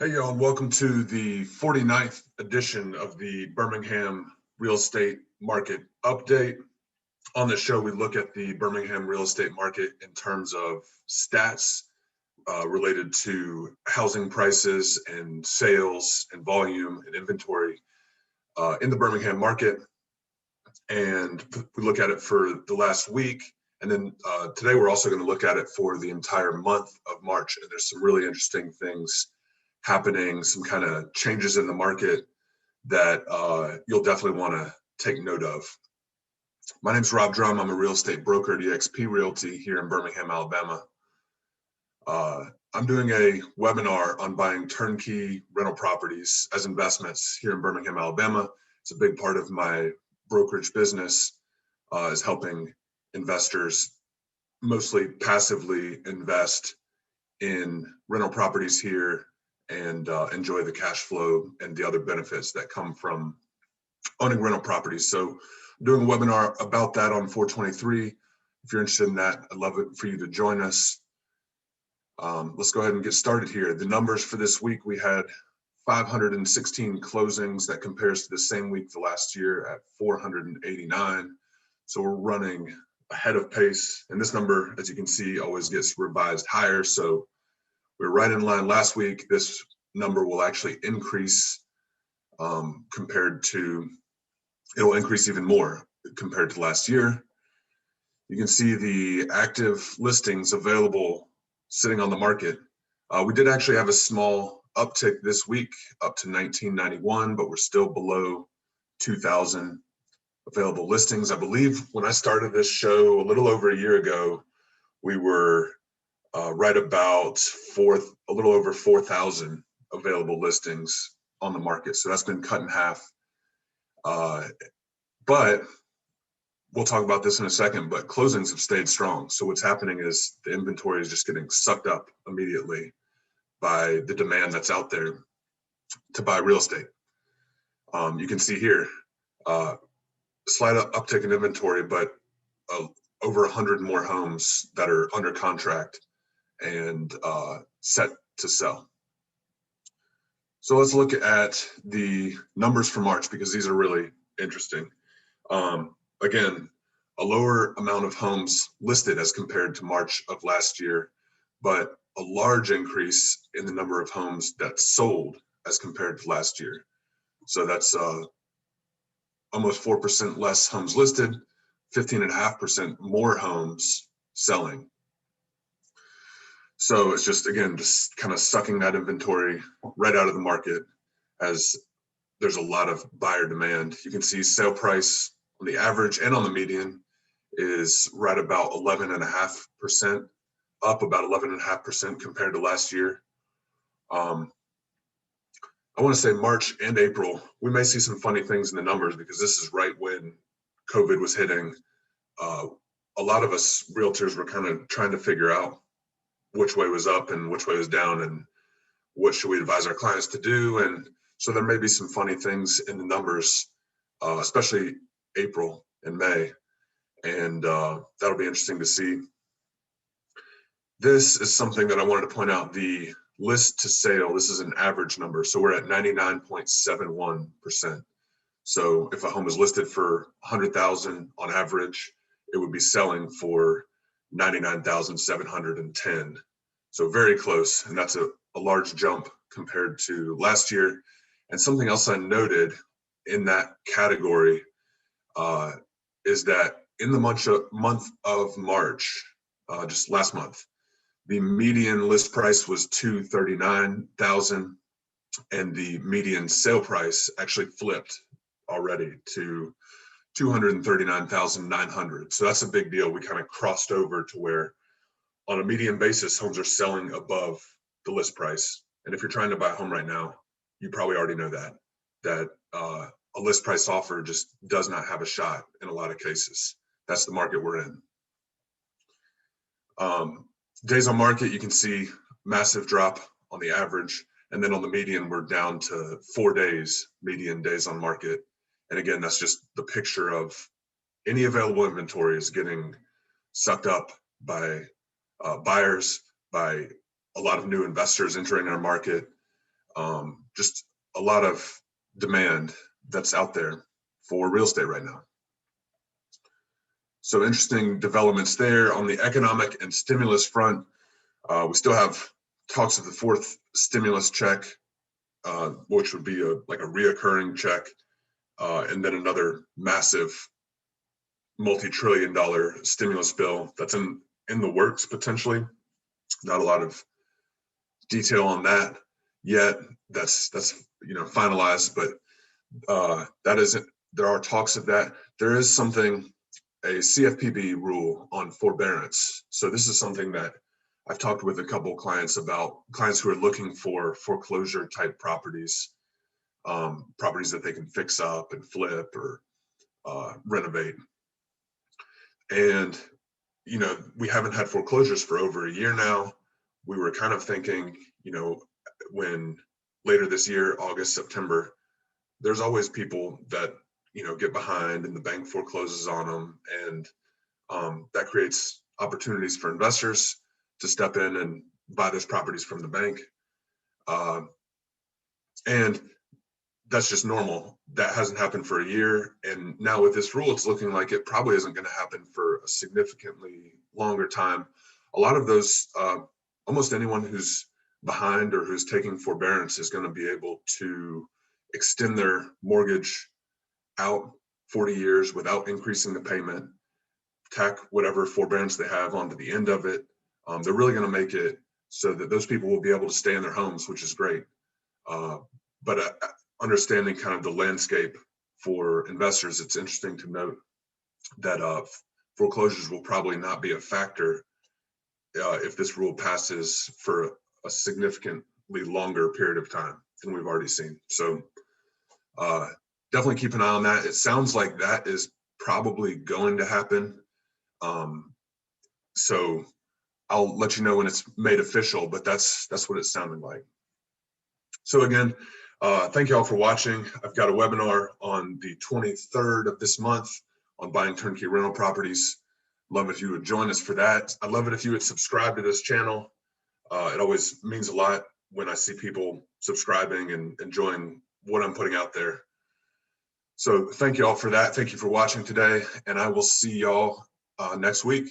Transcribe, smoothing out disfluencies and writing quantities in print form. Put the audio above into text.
Hey y'all, and welcome to the 49th edition of the Birmingham real estate market update. On this show, we look at the Birmingham real estate market in terms of stats related to housing prices and sales and volume and inventory in the Birmingham market. And we look at it for the last week. And then today, we're also going to look at it for the entire month of March. And there's some really interesting things happening, some kind of changes in the market that you'll definitely want to take note of. My name's Rob Drum. I'm a real estate broker at eXp Realty here in Birmingham, Alabama. I'm doing a webinar on buying turnkey rental properties as investments here in Birmingham, Alabama. It's a big part of my brokerage business, is helping investors mostly passively invest in rental properties here and enjoy the cash flow and the other benefits that come from owning rental properties. So I'm doing a webinar about that on 4/23. If you're interested in that, I'd love it for you to join us. Let's go ahead and get started here. The numbers for this week, we had 516 closings. That compares to the same week the last year at 489. So we're running ahead of pace. And this number, as you can see, always gets revised higher. So we're right in line last week. This number will actually increase it'll increase even more compared to last year. You can see the active listings available sitting on the market. We did actually have a small uptick this week up to 1991, but we're still below 2,000 available listings. I believe when I started this show a little over a year ago, we were right about a little over 4,000 available listings on the market. So that's been cut in half. But we'll talk about this in a second, but closings have stayed strong. So what's happening is the inventory is just getting sucked up immediately by the demand that's out there to buy real estate. You can see here, a slight uptick in inventory, but over 100 more homes that are under contract and set to sell. So let's look at the numbers for March, because these are really interesting. Again, a lower amount of homes listed as compared to March of last year, but a large increase in the number of homes that sold as compared to last year. So that's almost 4% less homes listed, 15.5% more homes selling. So it's just, again, just kind of sucking that inventory right out of the market as there's a lot of buyer demand. You can see sale price on the average and on the median is right about 11.5%, up about 11.5% compared to last year. I want to say March and April, we may see some funny things in the numbers because this is right when COVID was hitting. A lot of us realtors were kind of trying to figure out which way was up and which way was down and what should we advise our clients to do. And so there may be some funny things in the numbers, especially April and May. And that'll be interesting to see. This is something that I wanted to point out, the list to sale. This is an average number. So we're at 99.71%. So if a home is listed for 100,000 on average, it would be selling for 99,710. So very close. And that's a large jump compared to last year. And something else I noted in that category is that in the month of March, just last month, the median list price was $239,000, and the median sale price actually flipped already to $239,900. So that's a big deal. We kind of crossed over to where on a median basis, homes are selling above the list price. And if you're trying to buy a home right now, you probably already know that a list price offer just does not have a shot in a lot of cases. That's the market we're in. Days on market, you can see massive drop on the average. And then on the median, we're down to 4 days, median days on market. And again, that's just the picture of any available inventory is getting sucked up by buyers, by a lot of new investors entering our market. Just a lot of demand that's out there for real estate right now. So interesting developments there. On the economic and stimulus front, we still have talks of the fourth stimulus check, which would be like a reoccurring check, and then another massive multi-trillion-dollar stimulus bill that's in the works potentially. Not a lot of detail on that yet. That's finalized, but there are talks of that. There is something, a CFPB rule on forbearance. So this is something that I've talked with a couple clients about, clients who are looking for foreclosure type properties, properties that they can fix up and flip or renovate. And, we haven't had foreclosures for over a year now. We were kind of thinking, when later this year, August, September, there's always people that, get behind and the bank forecloses on them. And that creates opportunities for investors to step in and buy those properties from the bank. And that's just normal. That hasn't happened for a year. And now with this rule, it's looking like it probably isn't going to happen for a significantly longer time. A lot of those, almost anyone who's behind or who's taking forbearance is going to be able to extend their mortgage out 40 years without increasing the payment, tack whatever forbearance they have onto the end of it. They're really going to make it so that those people will be able to stay in their homes, which is great. But understanding kind of the landscape for investors, it's interesting to note that foreclosures will probably not be a factor if this rule passes for a significantly longer period of time than we've already seen. So definitely keep an eye on that. It sounds like that is probably going to happen. So I'll let you know when it's made official, but that's what it's sounding like. So again, thank you all for watching. I've got a webinar on the 23rd of this month on buying turnkey rental properties. Love if you would join us for that. I'd love it if you would subscribe to this channel. It always means a lot when I see people subscribing and enjoying what I'm putting out there. So thank you all for that. Thank you for watching today, and I will see y'all next week.